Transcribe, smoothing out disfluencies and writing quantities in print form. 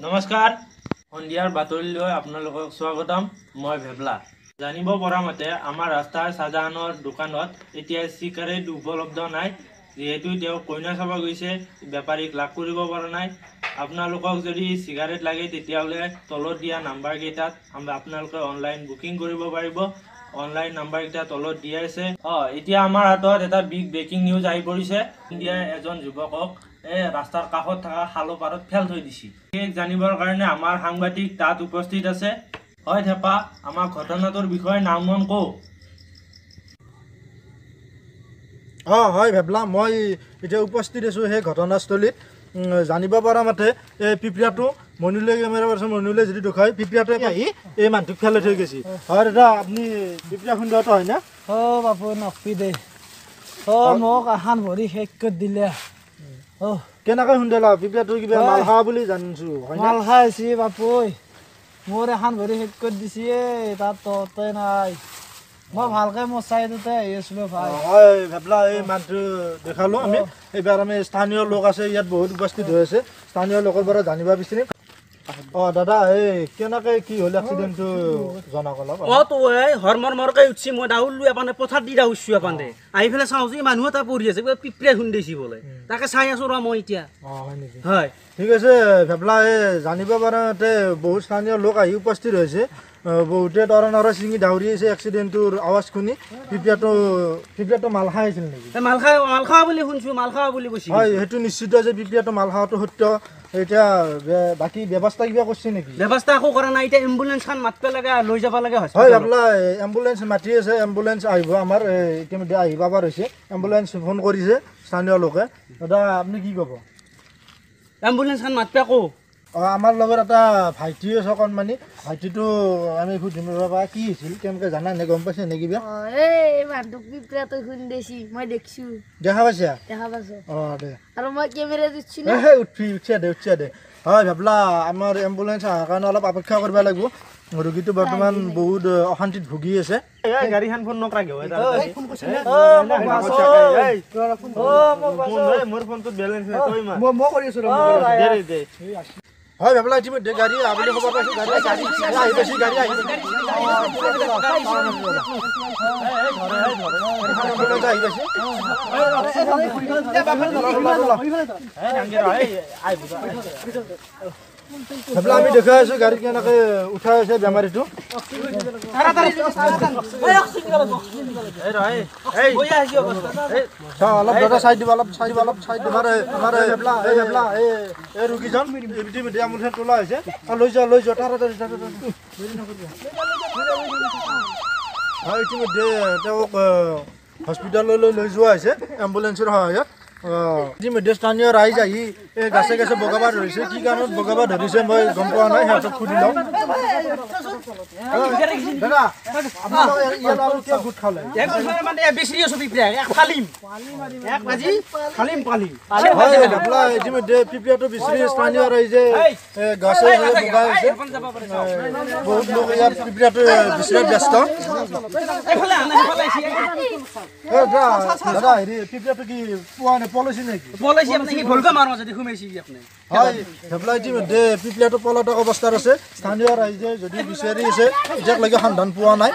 নমস্কাৰ সন্ধিয়াৰ বাতৰিলৈ আপোনালোকক স্বাগতম মই ভেবলা জানিব পৰা মতে আমাৰ ৰাস্তাৰ সাজানৰ দোকানত এতিয়া চিগাৰেট উপলব্ধ নাই যেহেতু তেওঁ কইনা চাব গৈছে বেপাৰীক লাভ কৰিব পৰা নাই আপোনালোকক যদি চিগাৰেট লাগে তেতিয়াহলে তলত দিয়া নাম্বাৰ কেইটাত আপোনালোকে অনলাইন বুকিং কৰিব পাৰিব অনলাইন নাম্বাৰ কেইটা তলত দিয়া আছে এতিয়া আমাৰ হাতত এটা বিগ ব্ৰেকিং নিউজ আহি পৰিছে ইণ্ডিয়াৰ এজন যুৱকক ৰাস্তাৰ কাষত থকা খালৰ পাৰত ফেল থৈ দিছে জানিবৰ কাৰণে আমাৰ সাংবাদিক তাত উপস্থিত আছে হয় থেপা আমাৰ ঘটনাটোৰ বিষয়ে নাম মন কও হয় ভেবলা মই এতিয়া উপস্থিত আছো সেই ঘটনাস্থলীত জানিব পৰা মতে এই পিপৰিয়াটো মনুলে কেমেৰা পাৰ্চন মনুলে যদি দেখায় পিপৰিয়াটোৱে আহি এই মানুহটোক ফেলে থৈ গৈছে হয় দাদা আপুনি পিপৰিয়া সুন্দৰটো হয় না বাপু নকবি দে মোক আহান ভৰি শেষ কৰি দিলে কেনেকৈ সুন্দৰ পিপৰিয়াটো কিবা মালহা বুলি জানিছো মাল খাইছি বাপু মোৰ এখন ভৰি শেষ কৰি দিছে তাত ততে নাই মই ভালকে মোৰ চাইডতে আহি আছিলো ভাই হয় ভেবলা এই মানুহটো দেখালো আমি এইবাৰ আমি স্থানীয় লোক আছে ইয়াত বহুত উপস্থিত হৈ আছে স্থানীয় লোকৰ পৰা জানিব বিচাৰিম দাদা এই কেনেকৈ কি হ'ল এক্সিডেণ্টটো জনাওক অলপ তো এই হৰমৰ মৰকে উঠছি মই দাউলো এপানে পথাৰ দি দাউছো এপানে আহি পেলাই চাওঁ যে মানুহ এটা পৰি আছে পিপৰিয়া খুন্দিছি বোলে তাকে চাই আছো ৰ মই এতিয়া হয় নেকি হয় ঠিক আছে ভেবলা এই জানিব পাৰাতে বহুত স্থানীয় লোক আহি উপস্থিত হৈছে বহুতে তৰণৰে চিঙি দাউৰি আছে এক্সিডেণ্টটোৰ আৱাজ শুনি পিপৰিয়াটো মাল খাই আছিল নেকি মাল খোৱা বুলি শুনছো মাল খোৱা বুলি কৈছে হয় সেইটো নিশ্চিত যে পিপৰিয়াটো মাল খোৱাটো সত্য এতিয়া বাকী ব্যৱস্থা কিবা কৰিছে নেকি ব্যৱস্থা একো কৰা নাই এতিয়া এম্বুলেঞ্চখন মাতিব লাগে লৈ যাব লাগে হয় আপোনাৰ এম্বুলেঞ্চ মাতি আছে এম্বুলেঞ্চ আহিব আমাৰ ইতিমধ্যে আহি পাবাৰ হৈছে এম্বুলেঞ্চ ফোন কৰিছে স্থানীয় লোকে দাদা আপুনি কি ক'ব এম্বুলেঞ্চখন মাতিব আকৌ আমাৰ লগত এটা ভাইটি আছে অকণমানি ভাইটিটো আমি সুধিম ৰ'বা কি হৈছিল কেনেকৈ জানা নে গম পাইছে নে কিবা এই মানুহটোক পিপৰিয়াটো খুন্দিছি মই দেখিছো দেখা পাইছা দেখা পাইছো দে আৰু মই কেমেৰা দিছি না উঠিয়া দে হয় ভাবলা আমাৰ এম্বুলেঞ্চ অহাৰ কাৰণে অলপ অপেক্ষা কৰিব লাগিব ৰোগীটো বৰ্তমান বহুত অশান্তিত ভুগি আছে গাড়ীখন ফোন নকৰাকে মোৰ ফোনটোত বেলেঞ্চ নাই মই কৰি আছো হয় ভাবলা ইতিমধ্যে গাড়ী আবেলি খবৰ পাইছো গাড়ী আহি পাইছে গাড়ী আহি ভাবলা আমি দেখা আছো গাড়ী কেনেকৈ উঠাই আছে বেমাৰীটো অলপ দাদা চাই দিব অলপ চাই দিব আমাৰ এই ৰোগীজন ইতিমধ্যে এম্বুলেঞ্চ তোলা হৈছে লৈ যোৱা তাড়াতাড়ি হয় ইতিমধ্যে তেওঁক হস্পিটেললৈ লৈ যোৱা হৈছে এম্বুলেঞ্চৰ সহায়ত ইতিমধ্যে স্থানীয় ৰাইজ আহি এই গাছে গাছে বগাব ধৰিছে কি কাৰণত বগাব ধৰিছে মই গম পোৱা নাই সিহঁতক সুধি লওঁ দাদা আপোনালোকে ইয়াত আৰু কিয় গোট খালে ইতিমধ্যে পিপৰিয়াটো বিচাৰি স্থানীয় ৰাইজে গাছে বগাই আছে বহুত লোক ইয়াত পিপৰিয়াটো বিচাৰি ব্যস্ত দাদা হেৰি পিপৰিয়াটো কি পোৱা নাই পলিচি নেকি হয় ভেবলা ইতিমধ্যে পিপৰিয়াটো পলাতক অৱস্থাত আছে স্থানীয় ৰাইজে যদি বিচাৰি আছে এতিয়ালৈকে সন্ধান পোৱা নাই